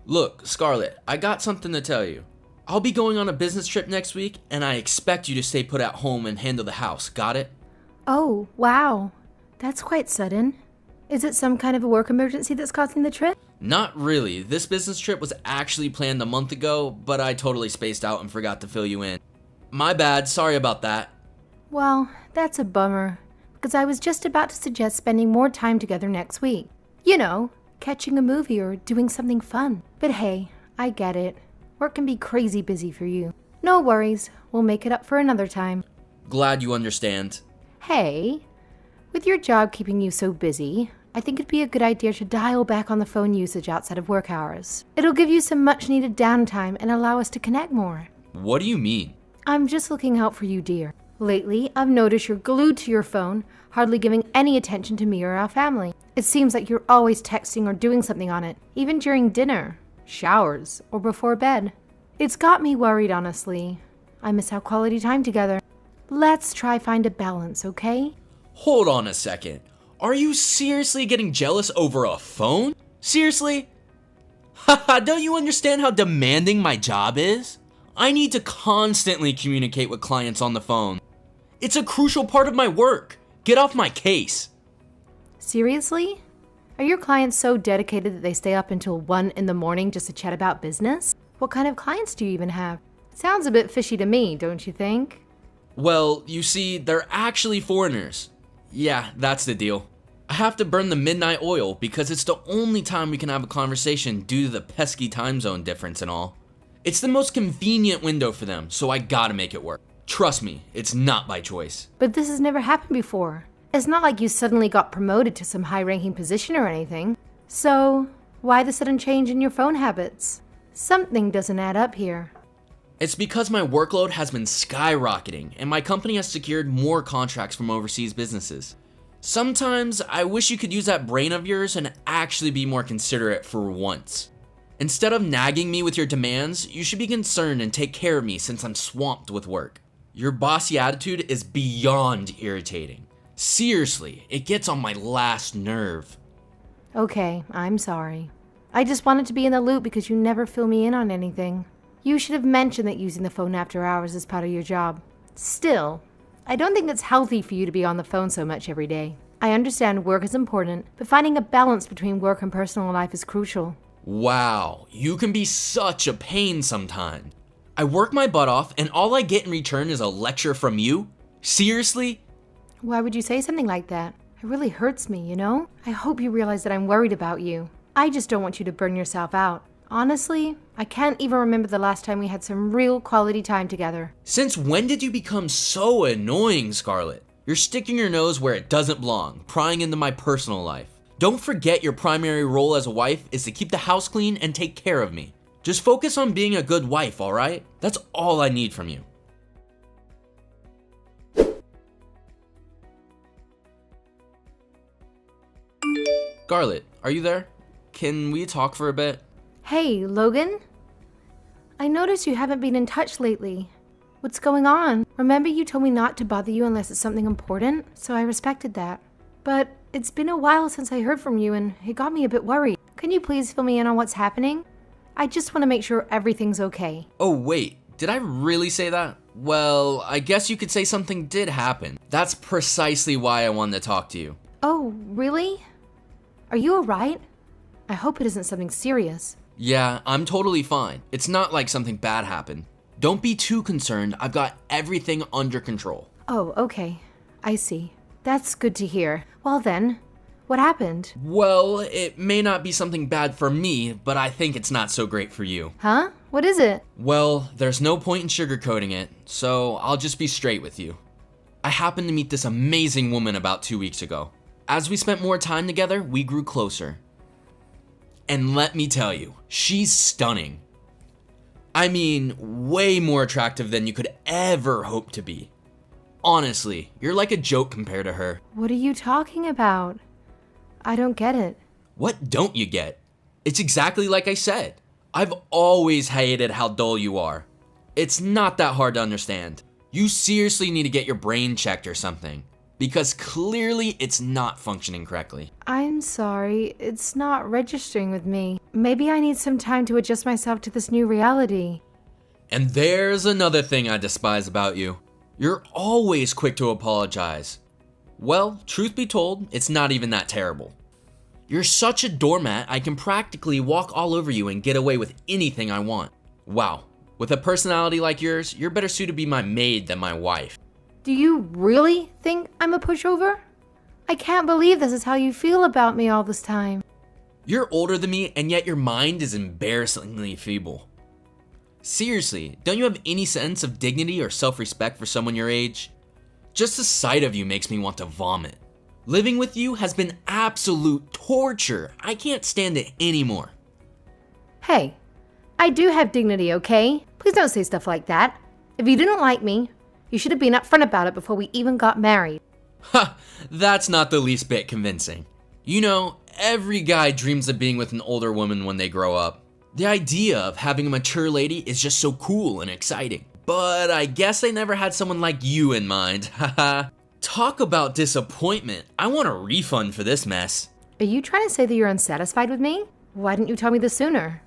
Look, Scarlett, I got something to tell you. I'll be going on a business trip next week, and I expect you to stay put at home and handle the house, got it? Oh, wow. That's quite sudden. Is it some kind of a work emergency that's causing the trip? Not really. This business trip was actually planned a month ago, but I totally spaced out and forgot to fill you in. My bad, sorry about that. Well, that's a bummer, because I was just about to suggest spending more time together next week. You know, catching a movie or doing something fun. But hey, I get it. Work can be crazy busy for you. No worries, we'll make it up for another time. Glad you understand. Hey, with your job keeping you so busy, I think it'd be a good idea to dial back on the phone usage outside of work hours. It'll give you some much needed downtime and allow us to connect more. What do you mean? I'm just looking out for you, dear. Lately, I've noticed you're glued to your phone, hardly giving any attention to me or our family. It seems like you're always texting or doing something on it, even during dinner, showers, or before bed. It's got me worried, honestly. I miss our quality time together. Let's try find a balance, okay? Hold on a second. Are you seriously getting jealous over a phone? Seriously? Haha, don't you understand how demanding my job is? I need to constantly communicate with clients on the phone. It's a crucial part of my work. Get off my case. Seriously? Are your clients so dedicated that they stay up until 1 in the morning just to chat about business? What kind of clients do you even have? Sounds a bit fishy to me, don't you think? Well, you see, they're actually foreigners. Yeah, that's the deal. I have to burn the midnight oil because it's the only time we can have a conversation due to the pesky time zone difference and all. It's the most convenient window for them, so I gotta make it work. Trust me, it's not by choice. But this has never happened before. It's not like you suddenly got promoted to some high-ranking position or anything. So, why the sudden change in your phone habits? Something doesn't add up here. It's because my workload has been skyrocketing and my company has secured more contracts from overseas businesses. Sometimes I wish you could use that brain of yours and actually be more considerate for once. Instead of nagging me with your demands, you should be concerned and take care of me since I'm swamped with work. Your bossy attitude is beyond irritating. Seriously, it gets on my last nerve. Okay, I'm sorry. I just wanted to be in the loop because you never fill me in on anything. You should have mentioned that using the phone after hours is part of your job. Still, I don't think it's healthy for you to be on the phone so much every day. I understand work is important, but finding a balance between work and personal life is crucial. Wow, you can be such a pain sometimes. I work my butt off and all I get in return is a lecture from you? Seriously? Why would you say something like that? It really hurts me, you know? I hope you realize that I'm worried about you. I just don't want you to burn yourself out. Honestly, I can't even remember the last time we had some real quality time together. Since when did you become so annoying, Scarlett? You're sticking your nose where it doesn't belong, prying into my personal life. Don't forget your primary role as a wife is to keep the house clean and take care of me. Just focus on being a good wife, alright? That's all I need from you. Scarlett, are you there? Can we talk for a bit? Hey, Logan? I noticed you haven't been in touch lately. What's going on? Remember you told me not to bother you unless it's something important, so I respected that. But it's been a while since I heard from you and it got me a bit worried. Can you please fill me in on what's happening? I just want to make sure everything's okay. Oh wait, did I really say that? Well, I guess you could say something did happen. That's precisely why I wanted to talk to you. Oh, really? Are you alright? I hope it isn't something serious. Yeah, I'm totally fine. It's not like something bad happened. Don't be too concerned. I've got everything under control. Oh, okay. I see. That's good to hear. Well then, what happened? Well, it may not be something bad for me, but I think it's not so great for you. Huh? What is it? Well, there's no point in sugarcoating it, so I'll just be straight with you. I happened to meet this amazing woman about 2 weeks ago. As we spent more time together, we grew closer. And let me tell you, she's stunning. I mean, way more attractive than you could ever hope to be. Honestly, you're like a joke compared to her. What are you talking about? I don't get it. What don't you get? It's exactly like I said. I've always hated how dull you are. It's not that hard to understand. You seriously need to get your brain checked or something. because clearly it's not functioning correctly. I'm sorry, it's not registering with me. Maybe I need some time to adjust myself to this new reality. And there's another thing I despise about you. You're always quick to apologize. Well, truth be told, it's not even that terrible. You're such a doormat, I can practically walk all over you and get away with anything I want. Wow, with a personality like yours, you're better suited to be my maid than my wife. Do you really think I'm a pushover? I can't believe this is how you feel about me all this time. You're older than me, and yet your mind is embarrassingly feeble. Seriously, don't you have any sense of dignity or self-respect for someone your age? Just the sight of you makes me want to vomit. Living with you has been absolute torture. I can't stand it anymore. Hey, I do have dignity, okay? Please don't say stuff like that. If you didn't like me, you should have been upfront about it before we even got married. Ha, that's not the least bit convincing. You know, every guy dreams of being with an older woman when they grow up. The idea of having a mature lady is just so cool and exciting. But I guess I never had someone like you in mind, haha. Talk about disappointment. I want a refund for this mess. Are you trying to say that you're unsatisfied with me? Why didn't you tell me this sooner?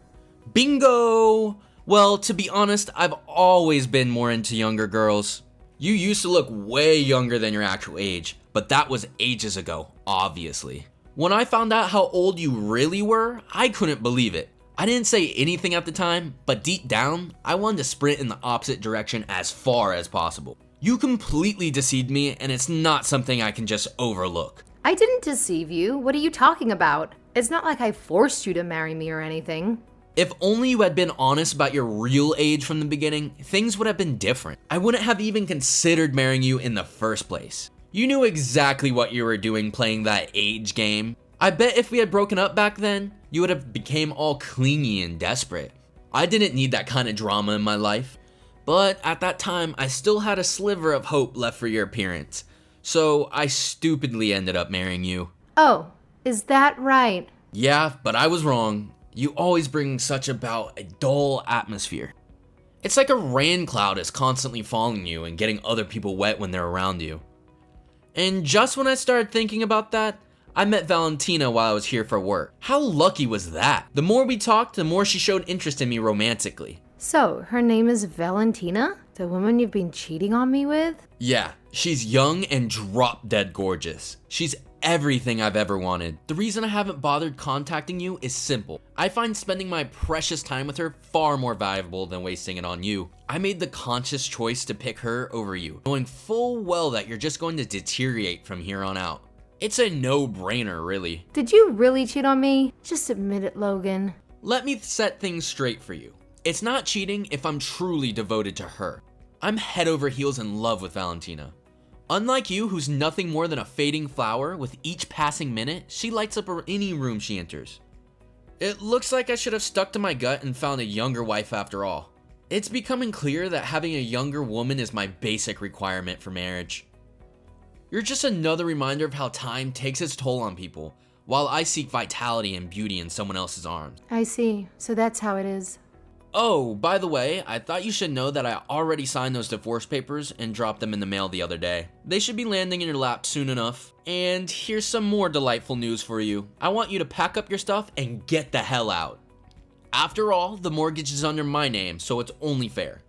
Bingo! Well, to be honest, I've always been more into younger girls. You used to look way younger than your actual age, but that was ages ago, obviously. When I found out how old you really were, I couldn't believe it. I didn't say anything at the time, but deep down, I wanted to sprint in the opposite direction as far as possible. You completely deceived me, and it's not something I can just overlook. I didn't deceive you. What are you talking about? It's not like I forced you to marry me or anything. If only you had been honest about your real age from the beginning, things would have been different. I wouldn't have even considered marrying you in the first place. You knew exactly what you were doing playing that age game. I bet if we had broken up back then, you would have became all clingy and desperate. I didn't need that kind of drama in my life. But at that time, I still had a sliver of hope left for your appearance. So I stupidly ended up marrying you. Oh, is that right? Yeah, but I was wrong. You always bring such about a dull atmosphere. It's like a rain cloud is constantly following you and getting other people wet when they're around you. And just when I started thinking about that, I met Valentina while I was here for work. How lucky was that? The more we talked, the more she showed interest in me romantically. So, her name is Valentina? The woman you've been cheating on me with? Yeah, she's young and drop dead gorgeous. She's everything I've ever wanted. The reason I haven't bothered contacting you is simple. I find spending my precious time with her far more valuable than wasting it on you. I made the conscious choice to pick her over you, knowing full well that you're just going to deteriorate from here on out. It's a no-brainer, really. Did you really cheat on me? Just admit it, Logan. Let me set things straight for you. It's not cheating if I'm truly devoted to her. I'm head over heels in love with Valentina. Unlike you, who's nothing more than a fading flower, with each passing minute, she lights up any room she enters. It looks like I should have stuck to my gut and found a younger wife after all. It's becoming clear that having a younger woman is my basic requirement for marriage. You're just another reminder of how time takes its toll on people, while I seek vitality and beauty in someone else's arms. I see. So that's how it is. Oh, by the way, I thought you should know that I already signed those divorce papers and dropped them in the mail the other day. They should be landing in your lap soon enough. And here's some more delightful news for you. I want you to pack up your stuff and get the hell out. After all, the mortgage is under my name, so it's only fair.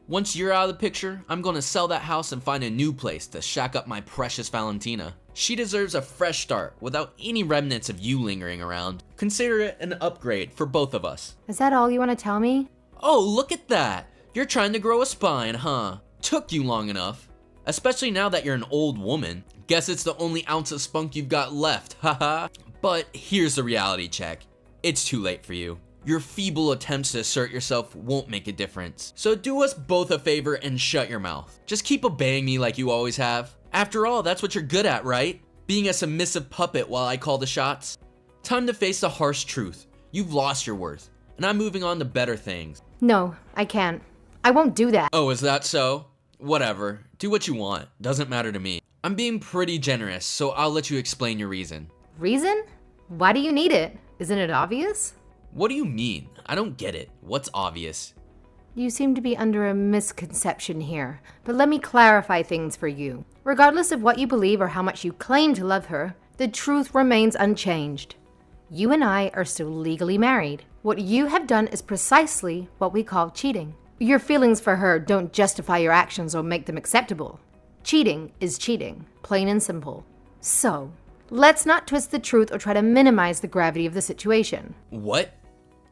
Once you're out of the picture, I'm gonna sell that house and find a new place to shack up my precious Valentina. She deserves a fresh start without any remnants of you lingering around. Consider it an upgrade for both of us. Is that all you want to tell me? Oh, look at that! You're trying to grow a spine, huh? Took you long enough. Especially now that you're an old woman. Guess it's the only ounce of spunk you've got left, haha. But here's the reality check. It's too late for you. Your feeble attempts to assert yourself won't make a difference. So do us both a favor and shut your mouth. Just keep obeying me like you always have. After all, that's what you're good at, right? Being a submissive puppet while I call the shots. Time to face the harsh truth. You've lost your worth, and I'm moving on to better things. No, I can't. I won't do that. Oh, is that so? Whatever. Do what you want. Doesn't matter to me. I'm being pretty generous, so I'll let you explain your reason. Reason? Why do you need it? Isn't it obvious? What do you mean? I don't get it. What's obvious? You seem to be under a misconception here, but let me clarify things for you. Regardless of what you believe or how much you claim to love her, the truth remains unchanged. You and I are still legally married. What you have done is precisely what we call cheating. Your feelings for her don't justify your actions or make them acceptable. Cheating is cheating, plain and simple. So, let's not twist the truth or try to minimize the gravity of the situation. What?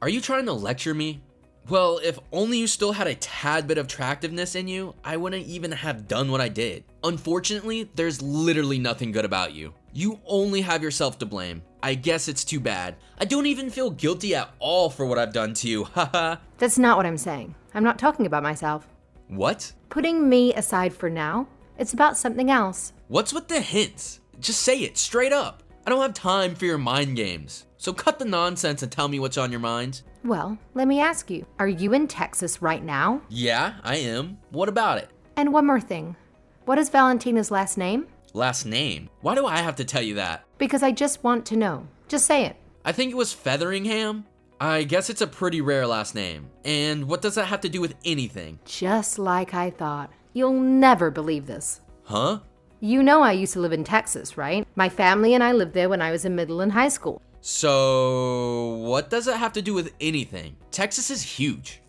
Are you trying to lecture me? Well, if only you still had a tad bit of attractiveness in you, I wouldn't even have done what I did. Unfortunately, there's literally nothing good about you. You only have yourself to blame. I guess it's too bad. I don't even feel guilty at all for what I've done to you, haha. That's not what I'm saying. I'm not talking about myself. What? Putting me aside for now, it's about something else. What's with the hints? Just say it straight up. I don't have time for your mind games. So cut the nonsense and tell me what's on your mind. Well, let me ask you, are you in Texas right now? Yeah, I am. What about it? And one more thing. What is Valentina's last name? Last name? Why do I have to tell you that? Because I just want to know. Just say it. I think it was Featheringham. I guess it's a pretty rare last name. And what does that have to do with anything? Just like I thought. You'll never believe this. Huh? You know I used to live in Texas, right? My family and I lived there when I was in middle and high school. So, what does it have to do with anything? Texas is huge.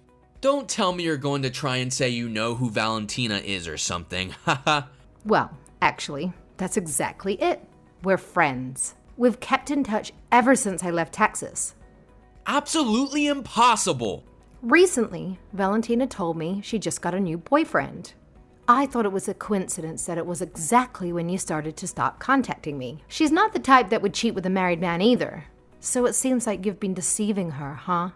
Don't tell me you're going to try and say you know who Valentina is or something, haha. Well, actually, that's exactly it. We're friends. We've kept in touch ever since I left Texas. Absolutely impossible. Recently, Valentina told me she just got a new boyfriend. I thought it was a coincidence that it was exactly when you started to stop contacting me. She's not the type that would cheat with a married man either. So it seems like you've been deceiving her, huh?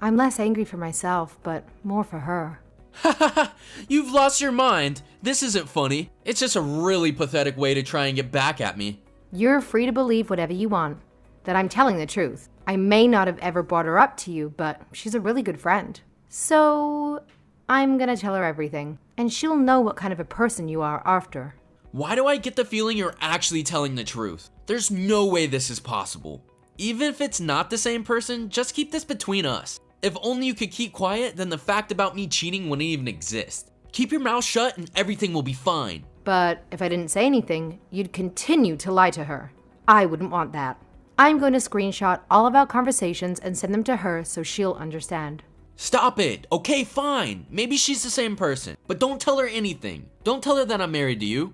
I'm less angry for myself, but more for her. Haha, you've lost your mind. This isn't funny. It's just a really pathetic way to try and get back at me. You're free to believe whatever you want, that I'm telling the truth. I may not have ever brought her up to you, but she's a really good friend. So I'm gonna tell her everything, and she'll know what kind of a person you are after. Why do I get the feeling you're actually telling the truth? There's no way this is possible. Even if it's not the same person, just keep this between us. If only you could keep quiet, then the fact about me cheating wouldn't even exist. Keep your mouth shut and everything will be fine. But if I didn't say anything, you'd continue to lie to her. I wouldn't want that. I'm going to screenshot all of our conversations and send them to her so she'll understand. Stop it. Okay, fine. Maybe she's the same person, but don't tell her anything. Don't tell her that I'm married to you.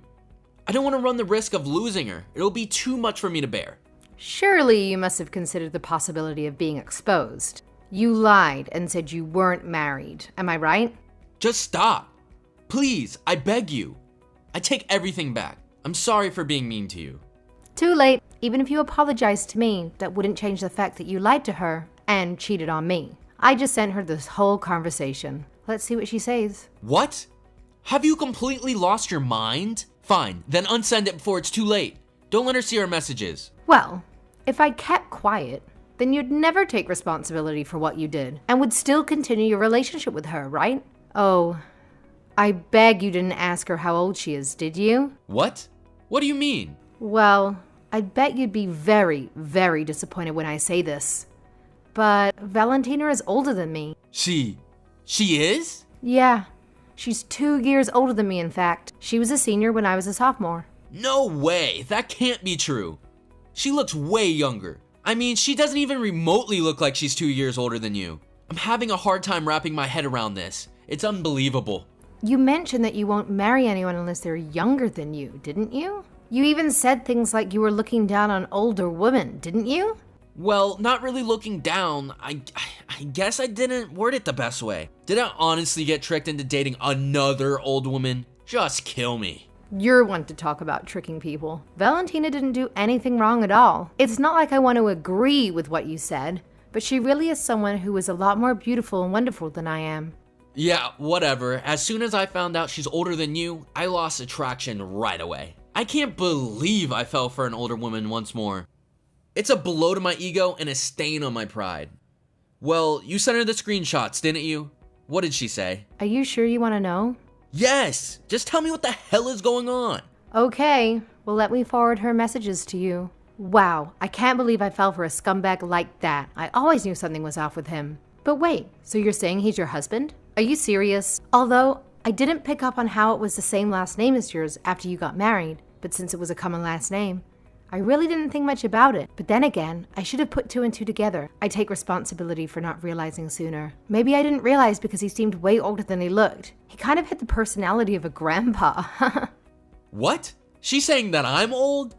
I don't want to run the risk of losing her. It'll be too much for me to bear. Surely you must have considered the possibility of being exposed. You lied and said you weren't married. Am I right? Just stop. Please, I beg you. I take everything back. I'm sorry for being mean to you. Too late. Even if you apologized to me, that wouldn't change the fact that you lied to her and cheated on me. I just sent her this whole conversation. Let's see what she says. What? Have you completely lost your mind? Fine, then unsend it before it's too late. Don't let her see our messages. Well, if I kept quiet, then you'd never take responsibility for what you did and would still continue your relationship with her, right? Oh, I beg you didn't ask her how old she is, did you? What? What do you mean? Well, I bet you'd be very, very disappointed when I say this. But Valentina is older than me. She is? Yeah, she's 2 years older than me, in fact. She was a senior when I was a sophomore. No way, that can't be true. She looks way younger. I mean, she doesn't even remotely look like she's 2 years older than you. I'm having a hard time wrapping my head around this. It's unbelievable. You mentioned that you won't marry anyone unless they're younger than you, didn't you? You even said things like you were looking down on older women, didn't you? Well, not really looking down. I guess I didn't word it the best way. Did I honestly get tricked into dating another old woman? Just kill me. You're one to talk about tricking people. Valentina didn't do anything wrong at all. It's not like I want to agree with what you said, but she really is someone who is a lot more beautiful and wonderful than I am. Yeah, whatever. As soon as I found out she's older than you, I lost attraction right away. I can't believe I fell for an older woman once more. It's a blow to my ego and a stain on my pride. Well, you sent her the screenshots, didn't you? What did she say? Are you sure you want to know? Yes! Just tell me what the hell is going on. Okay, well let me forward her messages to you. Wow, I can't believe I fell for a scumbag like that. I always knew something was off with him. But wait, so you're saying he's your husband? Are you serious? Although, I didn't pick up on how it was the same last name as yours after you got married, but since it was a common last name, I really didn't think much about it. But then again, I should have put two and two together. I take responsibility for not realizing sooner. Maybe I didn't realize because he seemed way older than he looked. He kind of had the personality of a grandpa. What? She's saying that I'm old?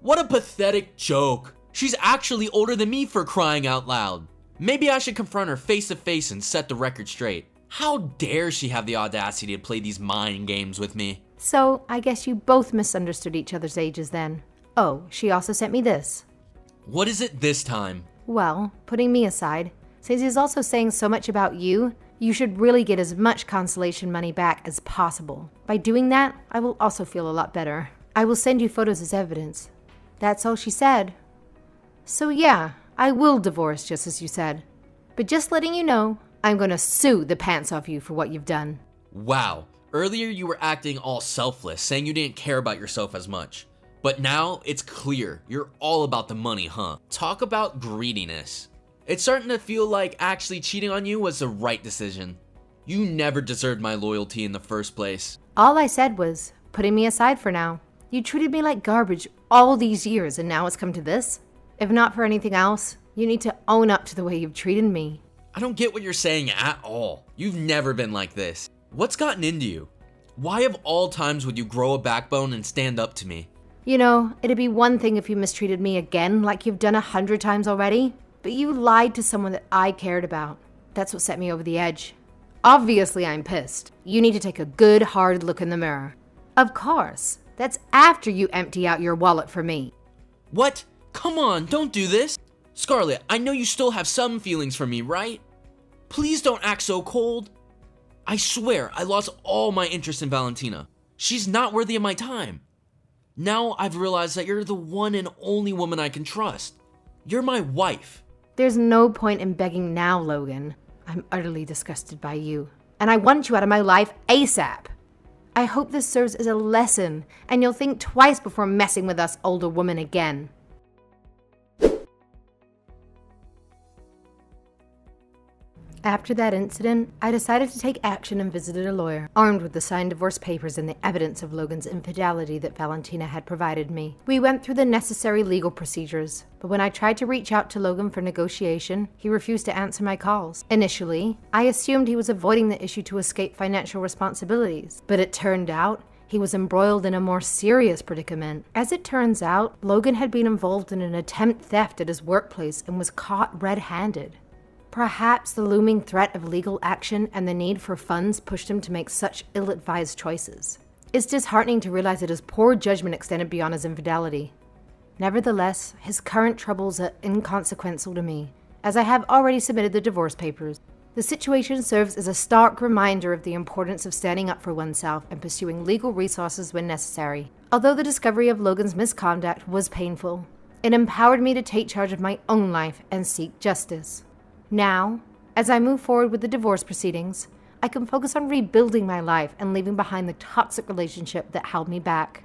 What a pathetic joke. She's actually older than me, for crying out loud. Maybe I should confront her face to face and set the record straight. How dare she have the audacity to play these mind games with me? So, I guess you both misunderstood each other's ages then. Oh, she also sent me this. What is it this time? Well, putting me aside, since he's also saying so much about you, you should really get as much consolation money back as possible. By doing that, I will also feel a lot better. I will send you photos as evidence. That's all she said. So yeah, I will divorce just as you said. But just letting you know, I'm gonna sue the pants off you for what you've done. Wow, earlier you were acting all selfless, saying you didn't care about yourself as much. But now it's clear you're all about the money, huh? Talk about greediness. It's starting to feel like actually cheating on you was the right decision. You never deserved my loyalty in the first place. All I said was, putting me aside for now. You treated me like garbage all these years and now it's come to this? If not for anything else, you need to own up to the way you've treated me. I don't get what you're saying at all. You've never been like this. What's gotten into you? Why of all times would you grow a backbone and stand up to me? You know, it'd be one thing if you mistreated me again like you've done 100 times already, but you lied to someone that I cared about. That's what set me over the edge. Obviously, I'm pissed. You need to take a good, hard look in the mirror. Of course. That's after you empty out your wallet for me. What? Come on, don't do this. Scarlett, I know you still have some feelings for me, right? Please don't act so cold. I swear, I lost all my interest in Valentina. She's not worthy of my time. Now I've realized that you're the one and only woman I can trust. You're my wife. There's no point in begging now, Logan. I'm utterly disgusted by you, and I want you out of my life ASAP. I hope this serves as a lesson, and you'll think twice before messing with us older women again. After that incident, I decided to take action and visited a lawyer, armed with the signed divorce papers and the evidence of Logan's infidelity that Valentina had provided me. We went through the necessary legal procedures, but when I tried to reach out to Logan for negotiation, he refused to answer my calls. Initially, I assumed he was avoiding the issue to escape financial responsibilities, but it turned out he was embroiled in a more serious predicament. As it turns out, Logan had been involved in an attempted theft at his workplace and was caught red-handed. Perhaps the looming threat of legal action and the need for funds pushed him to make such ill-advised choices. It's disheartening to realize that his poor judgment extended beyond his infidelity. Nevertheless, his current troubles are inconsequential to me, as I have already submitted the divorce papers. The situation serves as a stark reminder of the importance of standing up for oneself and pursuing legal resources when necessary. Although the discovery of Logan's misconduct was painful, it empowered me to take charge of my own life and seek justice. Now, as I move forward with the divorce proceedings, I can focus on rebuilding my life and leaving behind the toxic relationship that held me back.